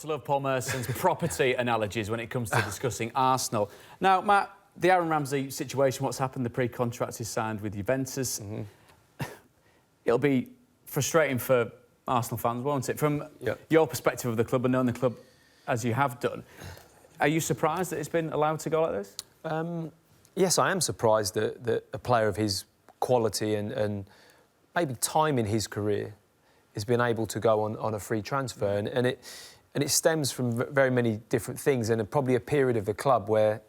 love Paul Merson's property analogies when it comes to discussing Arsenal. Now, Matt, the Aaron Ramsey situation, what's happened, the pre-contract is signed with Juventus. It'll be frustrating for Arsenal fans, won't it? From your perspective of the club and knowing the club as you have done, are you surprised that it's been allowed to go like this? Yes, I am surprised that a player of his quality and maybe time in his career has been able to go on a free transfer, and it stems from very many different things, and probably a period of the club where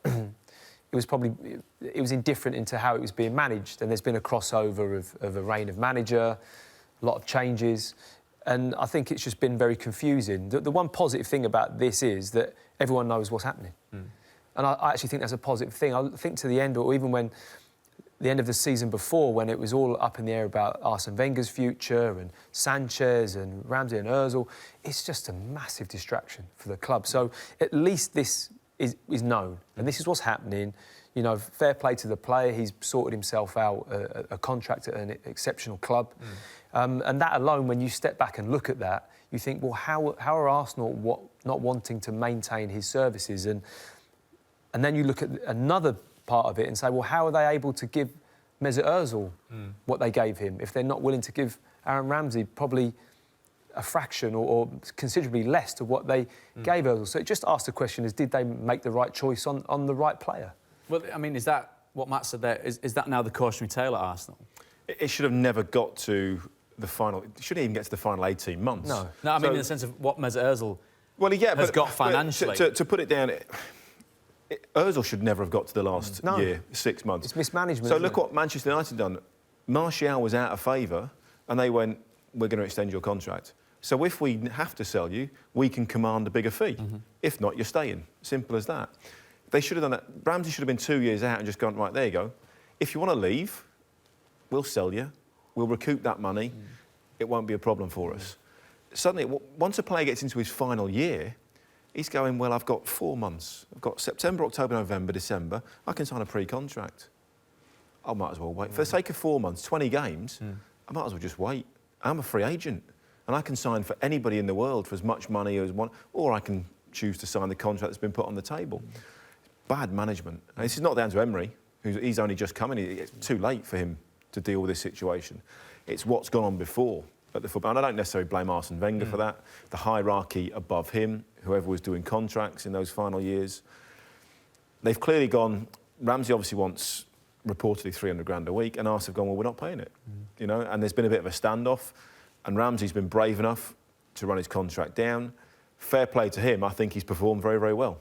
it was indifferent into how it was being managed, and there's been a crossover of a reign of manager, a lot of changes, and I think it's just been very confusing. The one positive thing about this is that everyone knows what's happening, and I actually think that's a positive thing. I think to the end, or even when the end of the season before, when it was all up in the air about Arsene Wenger's future and Sanchez and Ramsey and Ozil, it's just a massive distraction for the club. So at least this is known, and this is what's happening. You know, fair play to the player. He's sorted himself out a contract at an exceptional club. And that alone, when you step back and look at that, you think, well, how are Arsenal not wanting to maintain his services? And then you look at another part of it and say, well, how are they able to give Mesut Ozil what they gave him if they're not willing to give Aaron Ramsey probably a fraction or considerably less to what they gave Ozil? So it just asks the question, did they make the right choice on the right player? Well, I mean, is that what Matt said there? Is that now the cautionary tale at Arsenal? It should have never got to the final... It shouldn't even get to the final 18 months. No, I mean, in the sense of what Mesut Ozil has got financially. To put it down... Ozil should never have got to the last year, 6 months. It's mismanagement. So look what Manchester United done. Martial was out of favour, and they went, we're going to extend your contract. So if we have to sell you, we can command a bigger fee. If not, you're staying. Simple as that. They should have done that. Ramsey should have been 2 years out and just gone, right, there you go. If you want to leave, we'll sell you. We'll recoup that money. It won't be a problem for us. Suddenly, once a player gets into his final year, he's going, well, I've got 4 months. I've got September, October, November, December. I can sign a pre-contract. I might as well wait. For the sake of 4 months, 20 games, I might as well just wait. I'm a free agent, and I can sign for anybody in the world for as much money as one, or I can choose to sign the contract that's been put on the table. Bad management. And this is not down to Emery, he's only just coming. It's too late for him to deal with this situation. It's what's gone on before at the football. And I don't necessarily blame Arsene Wenger for that. The hierarchy above him, whoever was doing contracts in those final years, they've clearly gone... Ramsey obviously wants reportedly 300 grand a week, and Arsenal have gone, well, we're not paying it. You know, and there's been a bit of a standoff, and Ramsey's been brave enough to run his contract down. Fair play to him. I think he's performed very, very well.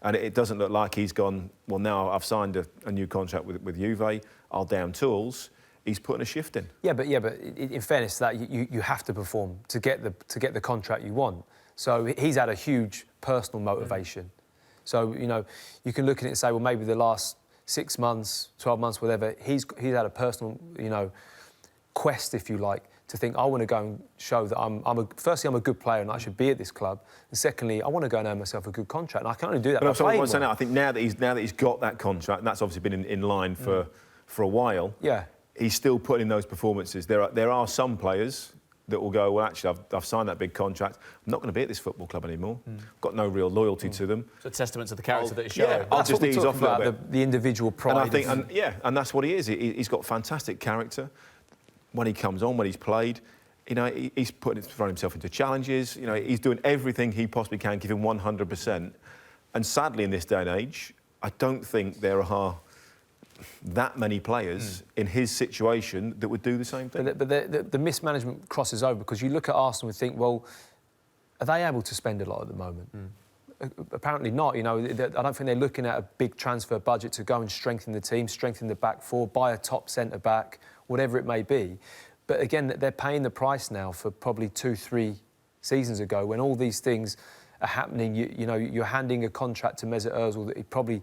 And it doesn't look like he's gone, well, now I've signed a new contract with Juve, I'll down tools. He's putting a shift in. Yeah, but in fairness to that, you have to perform to get the contract you want. So he's had a huge personal motivation. So, you know, you can look at it and say, well, maybe the last 6 months, 12 months, whatever, he's had a personal, you know, quest, if you like, to think, I want to go and show that firstly, I'm a good player and I should be at this club. And secondly, I want to go and earn myself a good contract. And I can only do that by playing well. I think now that he's got that contract, and that's obviously been in line for a while. Yeah. He's still putting in those performances. There are some players that will go, well, actually, I've signed that big contract. I'm not going to be at this football club anymore. Got no real loyalty to them. It's a testament to the character that he's showing. Yeah, I'll just ease off a little bit. The individual pride. And I think, and that's what he is. He's got fantastic character. When he comes on, when he's played, you know, he's throwing himself into challenges. You know, he's doing everything he possibly can, giving 100%. And sadly, in this day and age, I don't think there are that many players in his situation that would do the same thing. But the mismanagement crosses over, because you look at Arsenal and think, well, are they able to spend a lot at the moment? Apparently not. You know, I don't think they're looking at a big transfer budget to go and strengthen the team, strengthen the back four, buy a top centre-back, whatever it may be. But again, they're paying the price now for probably 2-3 seasons ago, when all these things are happening. You know, you're handing a contract to Mesut Ozil that he probably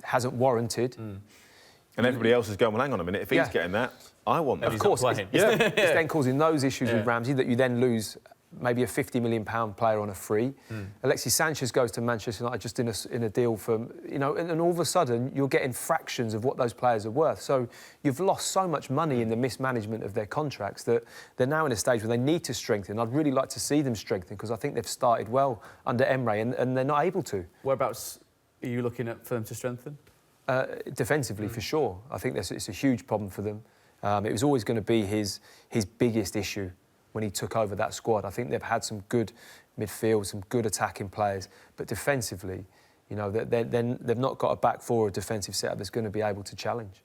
hasn't warranted. And everybody else is going, well, hang on a minute, if he's getting that, I want that. Of course, it's then causing those issues with Ramsey that you then lose maybe a £50 million player on a free. Alexis Sanchez goes to Manchester United just in a deal for, you know, and all of a sudden you're getting fractions of what those players are worth. So you've lost so much money in the mismanagement of their contracts that they're now in a stage where they need to strengthen. I'd really like to see them strengthen because I think they've started well under Emre and they're not able to. Whereabouts are you looking at for them to strengthen? Defensively, for sure. I think it's a huge problem for them. It was always going to be his biggest issue when he took over that squad. I think they've had some good midfield, some good attacking players, but defensively, you know, they've not got a back four or defensive setup that's going to be able to challenge.